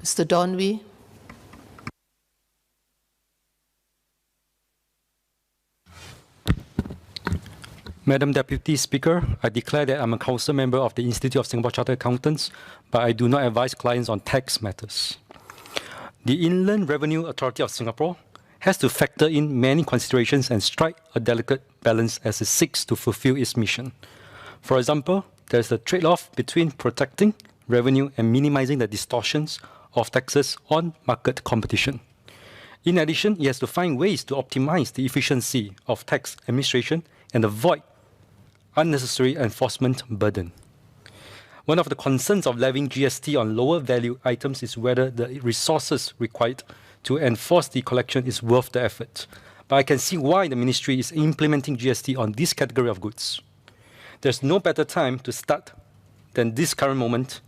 Mr. Donwy. Madam Deputy Speaker, I declare that I'm a council member of the Institute of Singapore Chartered Accountants, but I do not advise clients on tax matters. The Inland Revenue Authority of Singapore has to factor in many considerations and strike a delicate balance as it seeks to fulfill its mission. For example, there is a trade-off between protecting revenue and minimizing the distortions of taxes on market competition. In addition, it has to find ways to optimize the efficiency of tax administration and avoid unnecessary enforcement burden. One of the concerns of levying GST on lower value items is whether the resources required to enforce the collection is worth the effort. But I can see why the ministry is implementing GST on this category of goods. There's no better time to start than this current moment,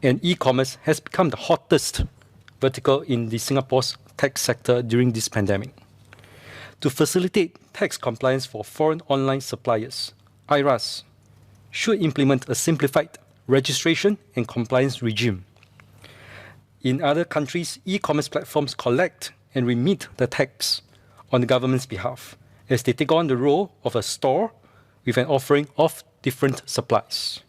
and e-commerce has become the hottest vertical in the Singapore's tech sector during this pandemic. To facilitate tax compliance for foreign online suppliers, IRAS should implement a simplified registration and compliance regime. In other countries, e-commerce platforms collect and remit the tax on the government's behalf as they take on the role of a store with an offering of different supplies.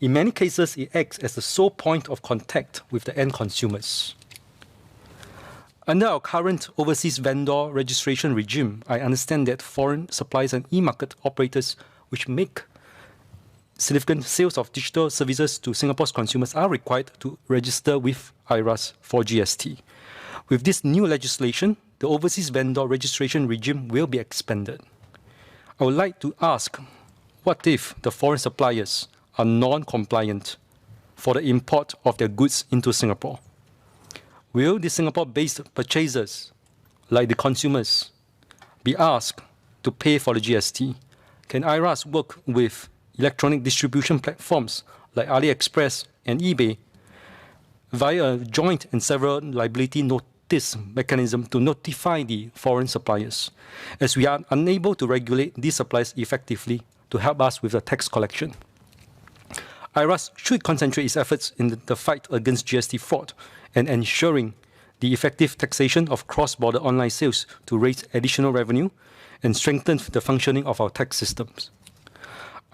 In many cases, it acts as the sole point of contact with the end consumers. Under our current overseas vendor registration regime, I understand that foreign suppliers and e-market operators which make significant sales of digital services to Singapore's consumers are required to register with IRAS for GST. With this new legislation, the overseas vendor registration regime will be expanded. I would like to ask, what if the foreign suppliers are non-compliant for the import of their goods into Singapore? Will the Singapore-based purchasers, like the consumers, be asked to pay for the GST? Can IRAS work with electronic distribution platforms like AliExpress and eBay via a joint and several liability notice mechanism to notify the foreign suppliers, as we are unable to regulate these suppliers effectively to help us with the tax collection? IRAS should concentrate its efforts in the fight against GST fraud and ensuring the effective taxation of cross-border online sales to raise additional revenue and strengthen the functioning of our tax systems.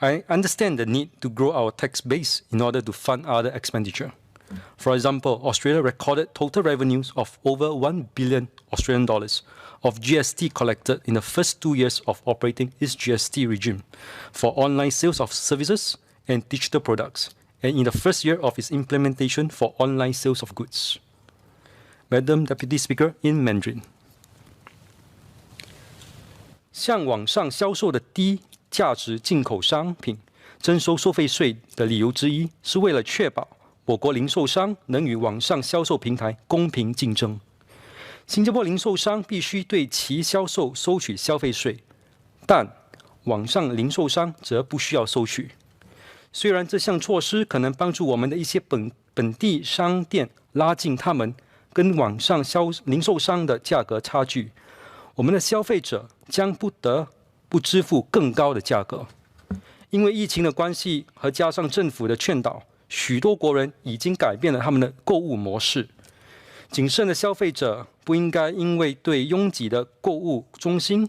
I understand the need to grow our tax base in order to fund other expenditure. For example, Australia recorded total revenues of over 1 billion Australian dollars of GST collected in the first 2 years of operating its GST regime for online sales of services and digital products, and in the first year of its implementation for online sales of goods. Madam Deputy Speaker, in Mandarin. 向网上销售的低价值进口商品征收收费税的理由之一，是为了确保我国零售商能与网上销售平台公平竞争。新加坡零售商必须对其销售收取消费税，但网上零售商则不需要收取。虽然这项措施可能帮助我们的一些本地商店拉近他们跟网上零售商的价格差距，我们的消费者将不得不支付更高的价格。因为疫情的关系和加上政府的劝导，许多国人已经改变了他们的购物模式。谨慎的消费者不应该因为对拥挤的购物中心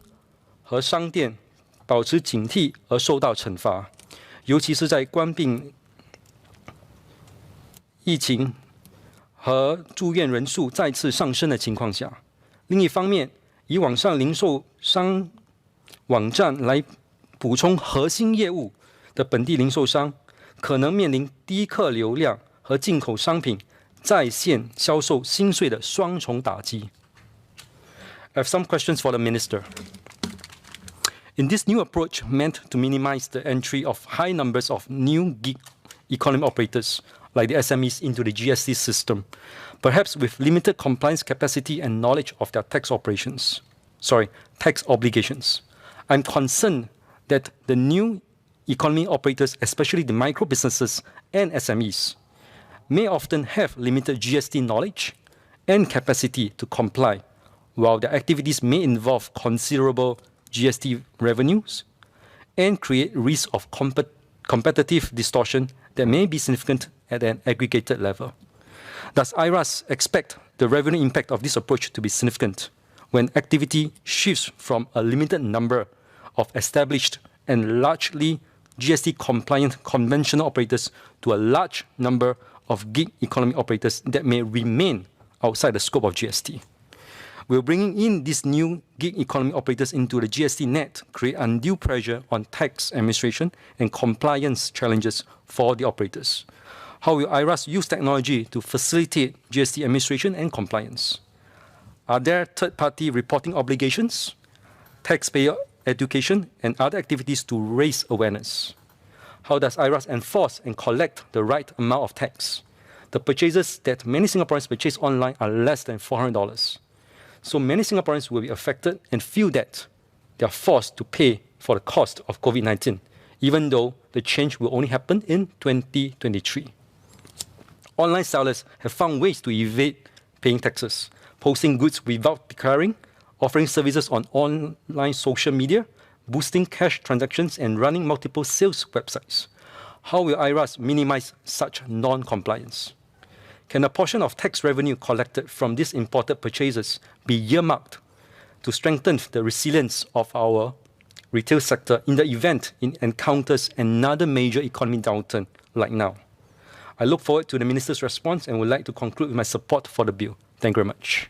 和商店保持警惕而受到惩罚，尤其是在关闭疫情和住院人数再次上升的情况下。另一方面，以网上零售商网站来补充核心业务的本地零售商，可能面临低客流量和进口商品在线销售新税的双重打击。I have some questions for the Minister. In this new approach meant to minimize the entry of high numbers of new gig economy operators like the SMEs into the GST system, perhaps with limited compliance capacity and knowledge of their tax obligations, I'm concerned that the new economy operators, especially the micro businesses and SMEs, may often have limited GST knowledge and capacity to comply, while their activities may involve considerable GST revenues and create risk of competitive distortion that may be significant at an aggregated level. Does IRAS expect the revenue impact of this approach to be significant when activity shifts from a limited number of established and largely GST-compliant conventional operators to a large number of gig economy operators that may remain outside the scope of GST? Will bringing in these new gig economy operators into the GST net create undue pressure on tax administration and compliance challenges for the operators? How will IRAS use technology to facilitate GST administration and compliance? Are there third-party reporting obligations, taxpayer education, and other activities to raise awareness? How does IRAS enforce and collect the right amount of tax? The purchases that many Singaporeans purchase online are less than $400. So many Singaporeans will be affected and feel that they are forced to pay for the cost of COVID-19, even though the change will only happen in 2023. Online sellers have found ways to evade paying taxes, posting goods without declaring, offering services on online social media, boosting cash transactions, and running multiple sales websites. How will IRAS minimize such non-compliance? Can a portion of tax revenue collected from these imported purchases be earmarked to strengthen the resilience of our retail sector in the event it encounters another major economic downturn like now? I look forward to the Minister's response and would like to conclude with my support for the bill. Thank you very much.